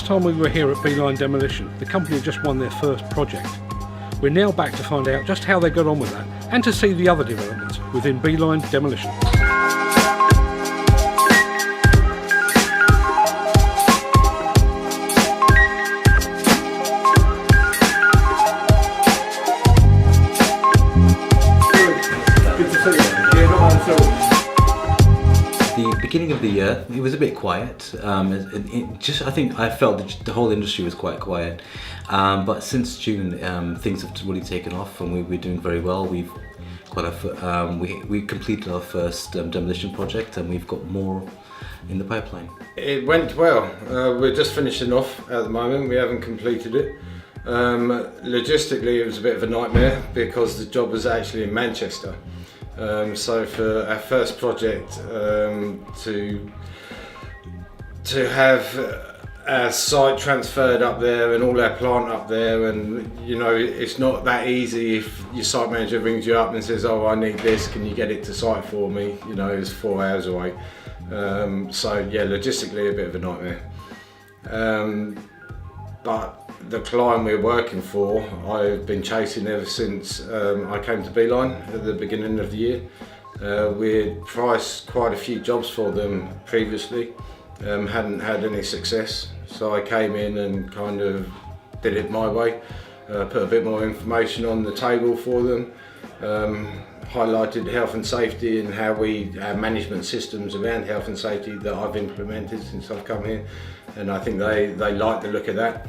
last time we were here at Beeline Demolition, the company had just won their first project. We're now back to find out just how they got on with that and to see the other developments within Beeline Demolition. The beginning of the year, it was a bit quiet. I think I felt that the whole industry was quite quiet. But since June, things have really taken off, and we're doing very well. We completed our first demolition project, and we've got more in the pipeline. It went well. We're just finishing off at the moment. We haven't completed it. Logistically, it was a bit of a nightmare because the job was actually in Manchester. So for our first project, to have our site transferred up there and all our plant up there, and you know, it's not that easy if your site manager rings you up and says, "Oh, I need this, can you get it to site for me?" You know, it's 4 hours away. So yeah, logistically a bit of a nightmare. But the client we're working for, I've been chasing ever since I came to Beeline at the beginning of the year. We'd priced quite a few jobs for them previously, hadn't had any success, so I came in and kind of did it my way, put a bit more information on the table for them, highlighted health and safety and how our management systems around health and safety that I've implemented since I've come here, and I think they like the look of that.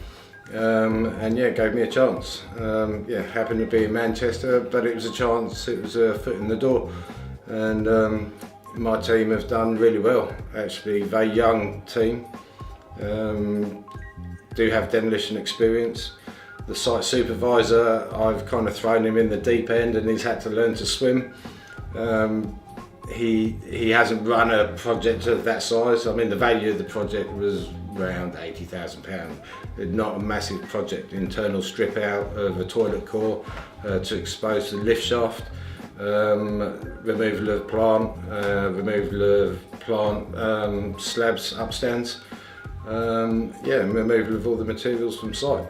And yeah, gave me a chance. Yeah, happened to be in Manchester, but it was a chance, it was a foot in the door. And my team have done really well, actually. Very young team, do have demolition experience. The site supervisor, I've kind of thrown him in the deep end and he's had to learn to swim. He hasn't run a project of that size. I mean, the value of the project was around £80,000. Not a massive project. Internal strip out of a toilet core to expose the lift shaft, removal of plant slabs upstands, yeah, removal of all the materials from site.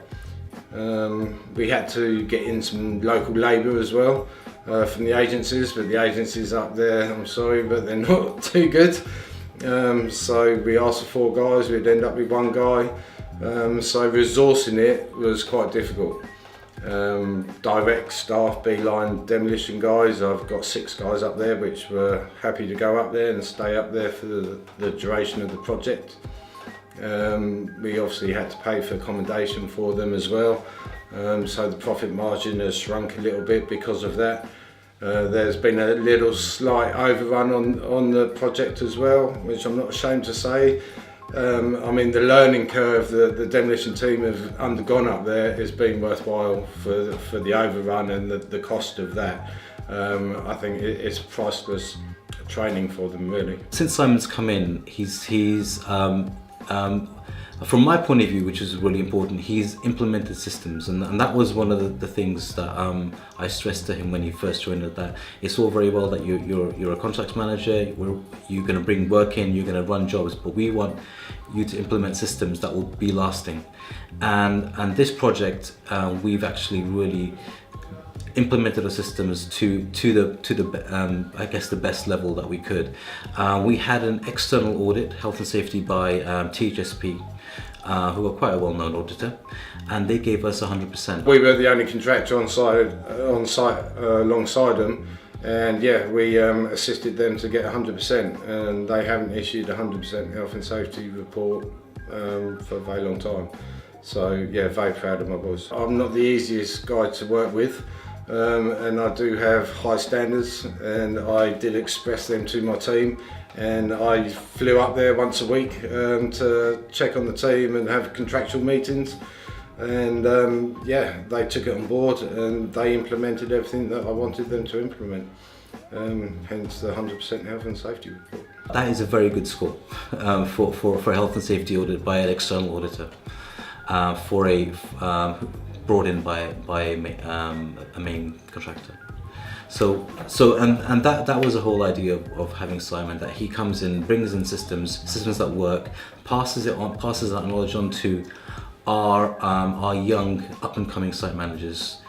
We had to get in some local labour as well from the agencies, but the agencies up there, I'm sorry, but they're not too good. So we asked for 4 guys, we'd end up with 1 guy. So resourcing it was quite difficult. Direct staff, Beeline Demolition guys, I've got 6 guys up there which were happy to go up there and stay up there for the duration of the project. We obviously had to pay for accommodation for them as well, so the profit margin has shrunk a little bit because of that. There's been a little slight overrun on the project as well, which I'm not ashamed to say. I mean, the learning curve the demolition team have undergone up there has been worthwhile for the overrun and the cost of that. I think it's priceless training for them, really. Since Simon's come in, he's from my point of view, which is really important, he's implemented systems, and that was one of the things that I stressed to him when he first joined us, that it's all very well that you're a contracts manager, you're going to bring work in, you're going to run jobs, but we want you to implement systems that will be lasting. And this project, we've actually really implemented our systems to the I guess the best level that we could. We had an external audit, health and safety by THSP, who are quite a well-known auditor, and they gave us 100%. We were the only contractor on site alongside them, and yeah, we assisted them to get 100%, and they haven't issued a 100% health and safety report for a very long time. So yeah, very proud of my boys. I'm not the easiest guy to work with. And I do have high standards, and I did express them to my team, and I flew up there once a week to check on the team and have contractual meetings, and yeah, they took it on board and they implemented everything that I wanted them to implement, hence the 100% health and safety report. That is a very good score for a health and safety audit by an external auditor, brought in by a main contractor. And that was the whole idea of having Simon, that he comes in, brings in systems that work, passes that knowledge on to our young up and coming site managers.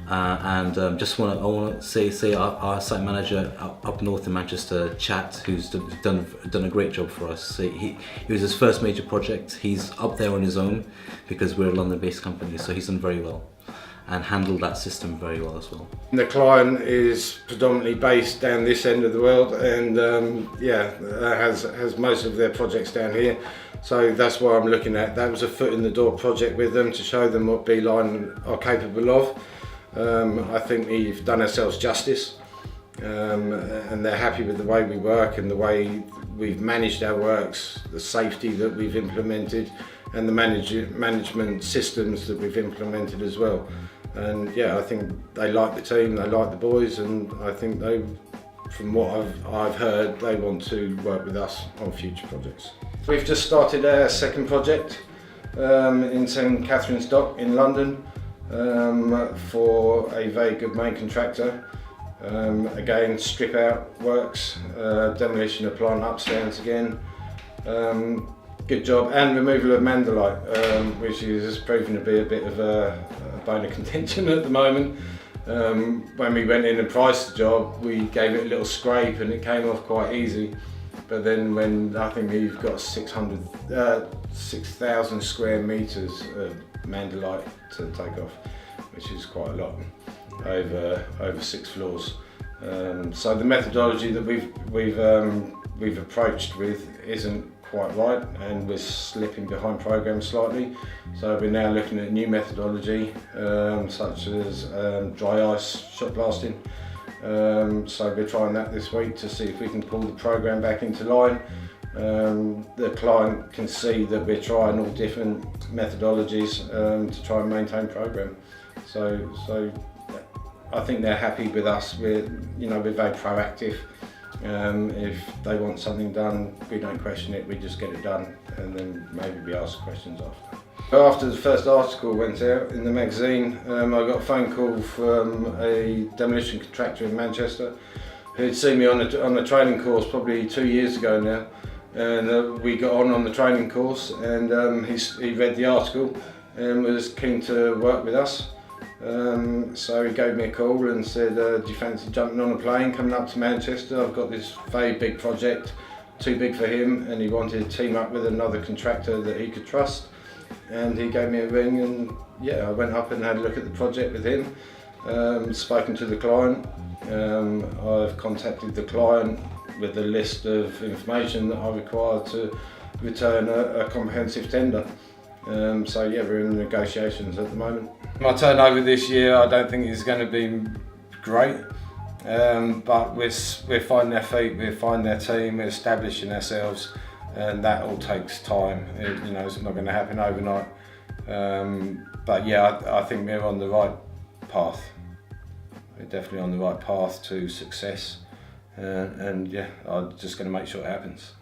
I want to say our site manager up north in Manchester, Chat, who's done a great job for us. So it was his first major project. He's up there on his own because we're a London-based company, so he's done very well and handled that system very well as well. The client is predominantly based down this end of the world, and has most of their projects down here. So that's what I'm looking at. That was a foot in the door project with them to show them what Beeline are capable of. I think we've done ourselves justice, and they're happy with the way we work and the way we've managed our works, the safety that we've implemented, and the management systems that we've implemented as well. And yeah, I think they like the team, they like the boys, and I think they, from what I've heard, they want to work with us on future projects. We've just started our second project in St Catherine's Dock in London for a very good main contractor. Again, strip out works, demolition of plant upstairs again. Good job, and removal of mandolite, which is proving to be a bit of a bone of contention at the moment. When we went in and priced the job, we gave it a little scrape and it came off quite easy. But then when I think we've got 6,000 square metres of mandolite to take off, which is quite a lot, over 6 floors. So the methodology that we've approached with isn't quite right, and we're slipping behind program slightly. So we're now looking at new methodology, such as dry ice shot blasting. So we're trying that this week to see if we can pull the program back into line. The client can see that we're trying all different methodologies to try and maintain program. So I think they're happy with us. We're very proactive. If they want something done, we don't question it, we just get it done, and then maybe we ask questions after. After the first article went out in the magazine, I got a phone call from a demolition contractor in Manchester who'd seen me on a training course probably 2 years ago now, and we got on the training course, and he read the article and was keen to work with us. So he gave me a call and said, do you fancy jumping on a plane coming up to Manchester? I've got this very big project, too big for him, and he wanted to team up with another contractor that he could trust. And he gave me a ring, and yeah, I went up and had a look at the project with him, spoken to the client. I've contacted the client with a list of information that I require to return a comprehensive tender. So yeah, we're in negotiations at the moment. My turnover this year, I don't think is going to be great, but we're finding our feet, we're finding our team, we're establishing ourselves, and that all takes time. It's not going to happen overnight. But yeah, I think we're on the right path. We're definitely on the right path to success, and yeah, I'm just going to make sure it happens.